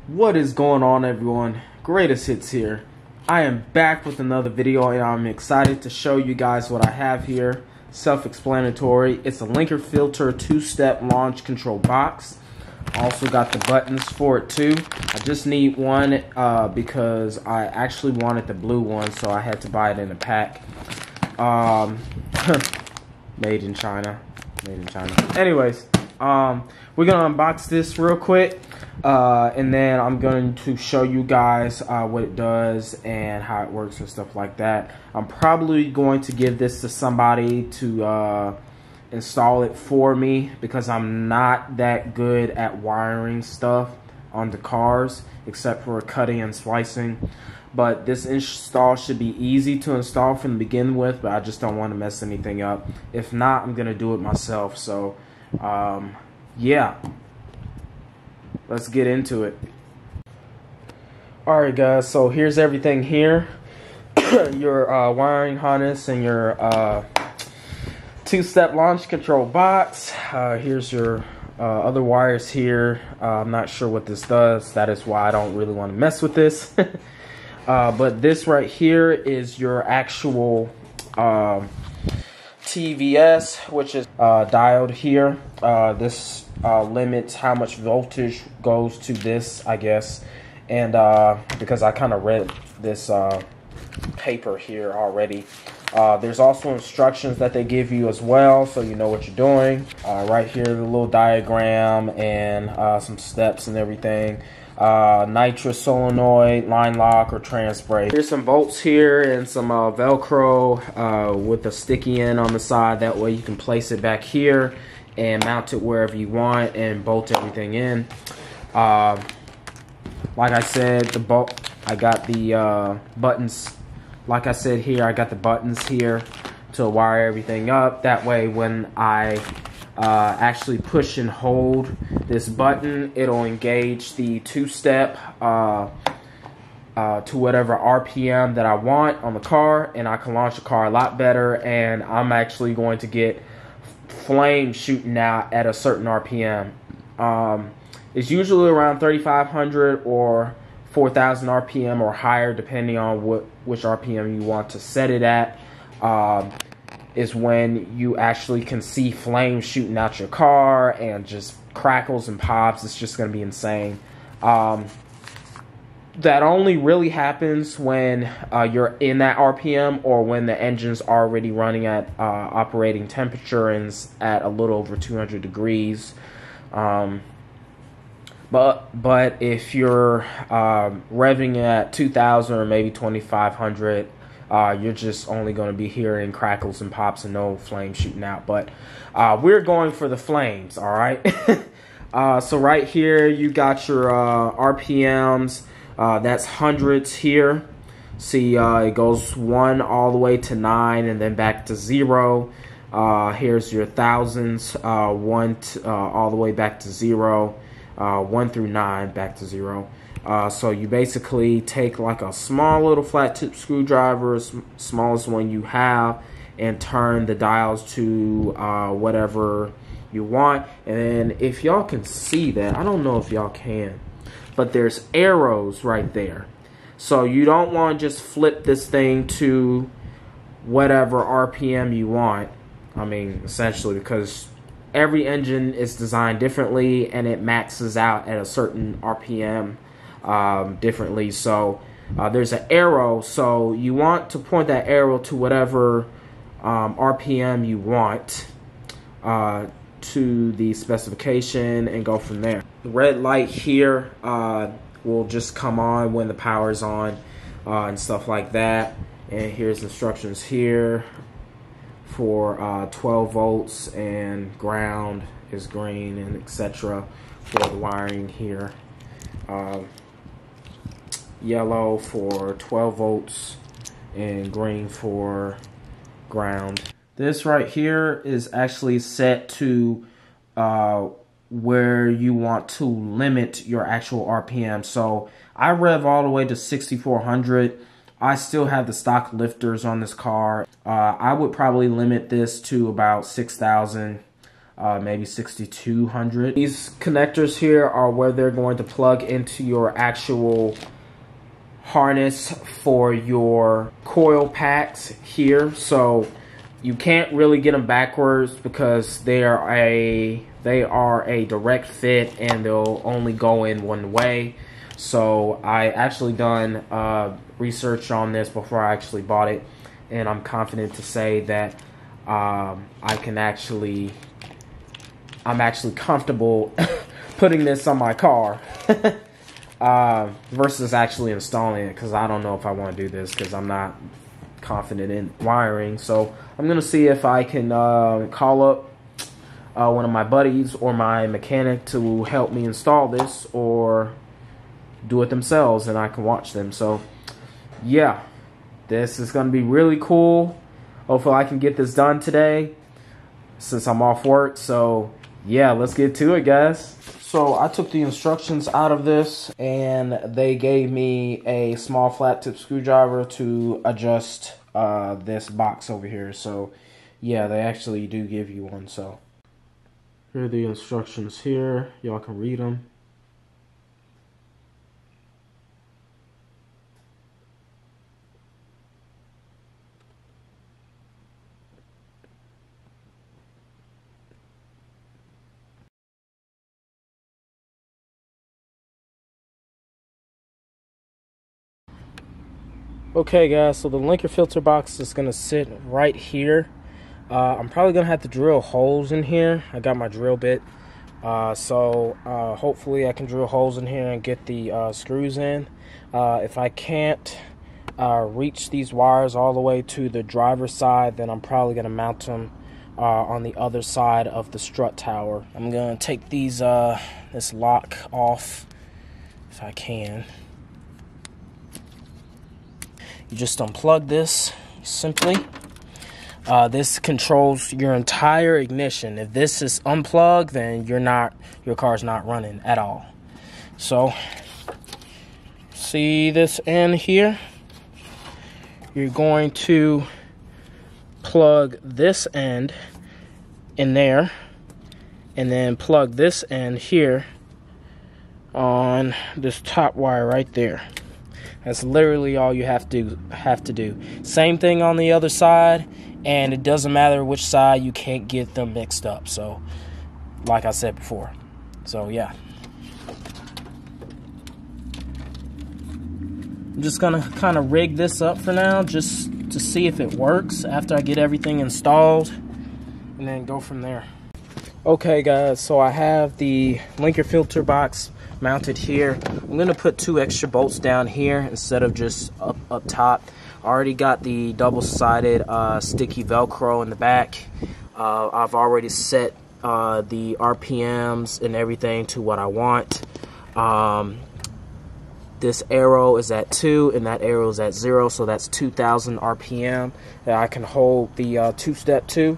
What is going on, everyone? Greatest Hits here. I am back with another video and I'm excited to show you guys what I have here. Self-explanatory. It's a Lingenfelter 2-step launch control box. Also got the buttons for it too. I just need one because I actually wanted the blue one, so I had to buy it in a pack. Made in China. Anyways, we're gonna unbox this real quick, and then I'm going to show you guys what it does and how it works and stuff like that. I'm probably going to give this to somebody to install it for me because I'm not that good at wiring stuff on the cars except for cutting and splicing. But this install should be easy to install from the begin with, but I just don't want to mess anything up. If not, I'm gonna do it myself. So yeah, let's get into it. Alright guys, so here's everything here. Your wiring harness and your 2-step launch control box. Here's your other wires here. I'm not sure what this does. That is why I don't really want to mess with this. But this right here is your actual TVS, which is diode here. This limits how much voltage goes to this, I guess. And because I kind of read this paper here already. There's also instructions that they give you as well, so you know what you're doing. Right here, the little diagram and some steps and everything. Nitrous solenoid, line lock, or trans brake. Here's some bolts here and some Velcro with a sticky end on the side. That way you can place it back here and mount it wherever you want and bolt everything in. Like I said, I got the buttons. Like I said here, I got the buttons here to wire everything up. That way when I actually push and hold this button, it'll engage the 2-step to whatever RPM that I want on the car, and I can launch the car a lot better. And I'm actually going to get flame shooting out at a certain RPM. It's usually around 3,500 or 4,000 RPM or higher, depending on which RPM you want to set it at. Is when you actually can see flames shooting out your car and just crackles and pops. It's just going to be insane. That only really happens when you're in that RPM or when the engine's already running at operating temperature and at a little over 200 degrees. But if you're revving at 2,000 or maybe 2,500, you're just only going to be hearing crackles and pops and no flames shooting out. But we're going for the flames, all right? So right here, you got your RPMs. That's hundreds here. See, it goes 1 all the way to 9 and then back to 0. Here's your thousands, 1 all the way back to 0. 1 through 9 back to 0. So you basically take like a small little flat tip screwdriver, smallest one you have, and turn the dials to whatever you want. And then if y'all can see that, I don't know if y'all can, but there's arrows right there. So you don't want to just flip this thing to whatever RPM you want. I mean, essentially, because every engine is designed differently and it maxes out at a certain RPM differently. So there's an arrow, so you want to point that arrow to whatever RPM you want to the specification and go from there. The red light here will just come on when the power's on and stuff like that. And here's instructions here for 12 volts, and ground is green, and etc. for the wiring here. Yellow for 12 volts and green for ground. This right here is actually set to where you want to limit your actual RPM. So I rev all the way to 6,400. I still have the stock lifters on this car. I would probably limit this to about 6,000 maybe 6200. These connectors here are where they're going to plug into your actual harness for your coil packs here. So you can't really get them backwards because they are a direct fit and they'll only go in one way. So I actually done research on this before I actually bought it, and I'm confident to say that I'm actually comfortable putting this on my car versus actually installing it, because I don't know if I want to do this because I'm not confident in wiring. So I'm gonna see if I can call up one of my buddies or my mechanic to help me install this, or do it themselves and I can watch them. So yeah, this is gonna be really cool. Hopefully I can get this done today since I'm off work. So yeah, let's get to it, guys. So I took the instructions out of this and they gave me a small flat tip screwdriver to adjust this box over here. So yeah, they actually do give you one. So here are the instructions here. Y'all can read them. Okay guys, so the Lingenfelter box is going to sit right here. I'm probably going to have to drill holes in here. I got my drill bit. So hopefully I can drill holes in here and get the screws in. If I can't reach these wires all the way to the driver's side, then I'm probably going to mount them on the other side of the strut tower. I'm going to take these this lock off if I can. You just unplug this simply. This controls your entire ignition. If this is unplugged, then your car's not running at all. So see this end here? You're going to plug this end in there and then plug this end here on this top wire right there. That's literally all you have to do. Same thing on the other side, and it doesn't matter which side, you can't get them mixed up. So, like I said before. So, yeah. I'm just gonna kind of rig this up for now, just to see if it works after I get everything installed, and then go from there. Okay guys, so I have the Lingenfelter box mounted here. I'm gonna put 2 extra bolts down here instead of just up top. I already got the double-sided sticky Velcro in the back. I've already set the RPMs and everything to what I want. This arrow is at 2 and that arrow is at 0, so that's 2,000 RPM that I can hold the two-step to.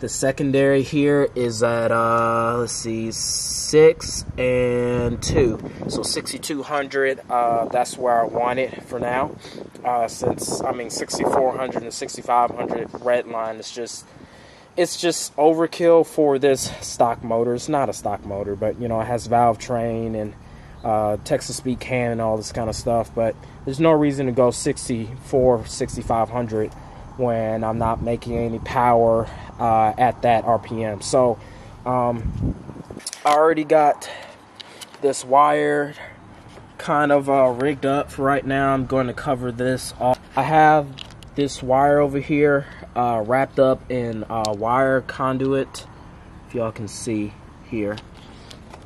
The secondary here is at, let's see, 6 and 2. So 6,200, that's where I want it for now. Since, I mean, 6,400 and 6,500 red line is just, it's just overkill for this stock motor. It's not a stock motor, but, you know, it has valve train and Texas speed can and all this kind of stuff. But there's no reason to go 64, 6,500 when I'm not making any power at that RPM. So I already got this wire kind of rigged up for right now. I'm going to cover this off. I have this wire over here wrapped up in wire conduit, if y'all can see here.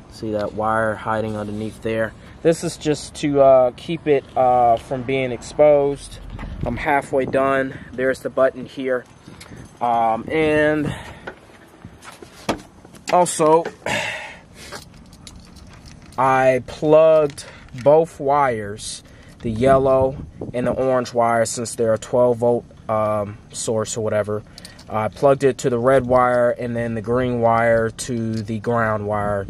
See that wire hiding underneath there. This is just to keep it from being exposed. I'm halfway done. There's the button here. And also, I plugged both wires, the yellow and the orange wire, since they're a 12-volt source or whatever. I plugged it to the red wire and then the green wire to the ground wire,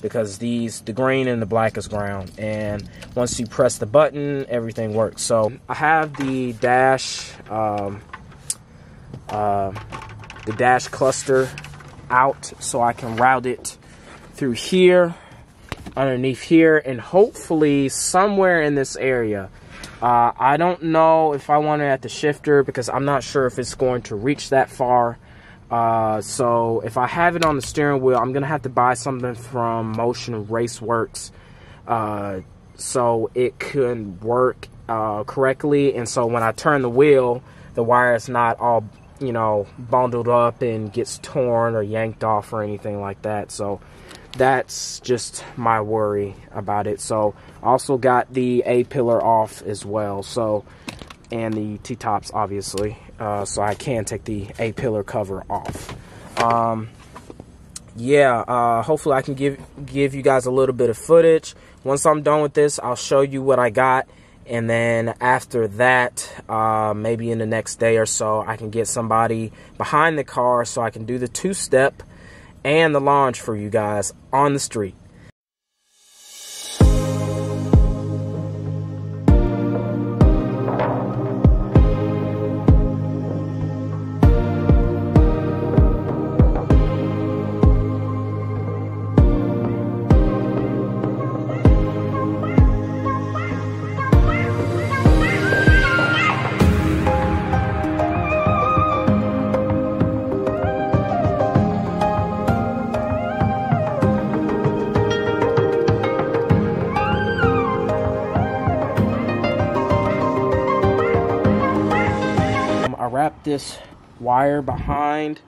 because the green and the black is ground, and once you press the button, everything works. So I have the dash cluster out so I can route it through here, underneath here, and hopefully somewhere in this area. I don't know if I want it at the shifter because I'm not sure if it's going to reach that far. So if I have it on the steering wheel, I'm gonna have to buy something from Motion Raceworks so it could work correctly, and so when I turn the wheel, the wire is not all, you know, bundled up and gets torn or yanked off or anything like that. So that's just my worry about it. So I also got the A-pillar off as well, so, and the T-tops obviously, so I can take the A-pillar cover off. Yeah, hopefully I can give you guys a little bit of footage. Once I'm done with this, I'll show you what I got, and then after that, maybe in the next day or so, I can get somebody behind the car so I can do the two-step and the launch for you guys on the street. Wrap this wire behind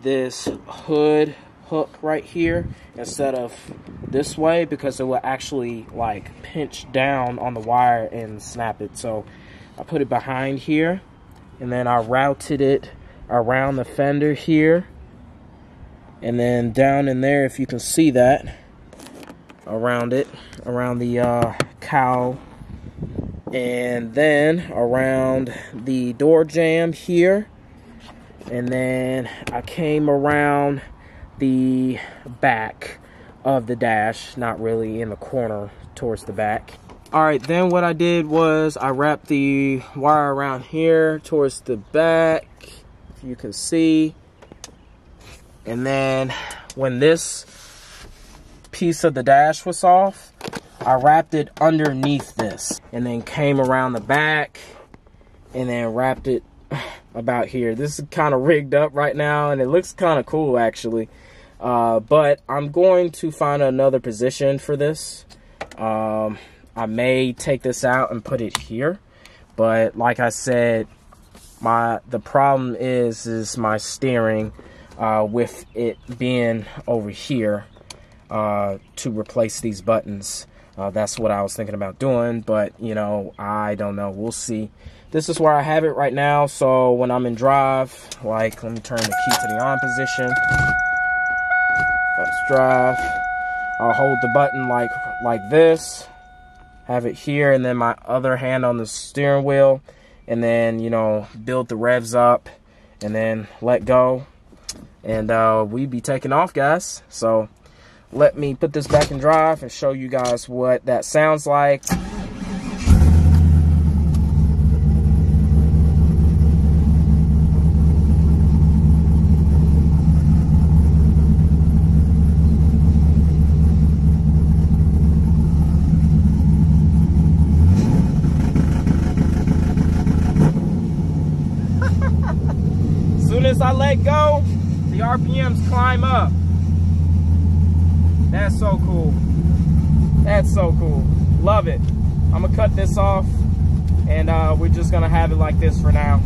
this hood hook right here instead of this way because it will actually like pinch down on the wire and snap it. So I put it behind here, and then I routed it around the fender here, and then down in there, if you can see that, around it, around the cowl, and then around the door jamb here, and then I came around the back of the dash, not really in the corner towards the back. All right, then what I did was I wrapped the wire around here towards the back, if you can see, and then when this piece of the dash was off, I wrapped it underneath this, and then came around the back and then wrapped it about here. This is kind of rigged up right now, and it looks kind of cool actually, but I'm going to find another position for this. I may take this out and put it here, but like I said, the problem is my steering with it being over here to replace these buttons. That's what I was thinking about doing, but you know, I don't know, we'll see. This is where I have it right now, so when I'm in drive, like, let me turn the key to the on position. Let's drive. I'll hold the button like this, have it here, and then my other hand on the steering wheel, and then, you know, build the revs up, and then let go, and we be taking off, guys. So let me put this back in drive and show you guys what that sounds like. As soon as I let go, the RPMs climb up. That's so cool. That's so cool. Love it. I'm gonna cut this off, and we're just gonna have it like this for now.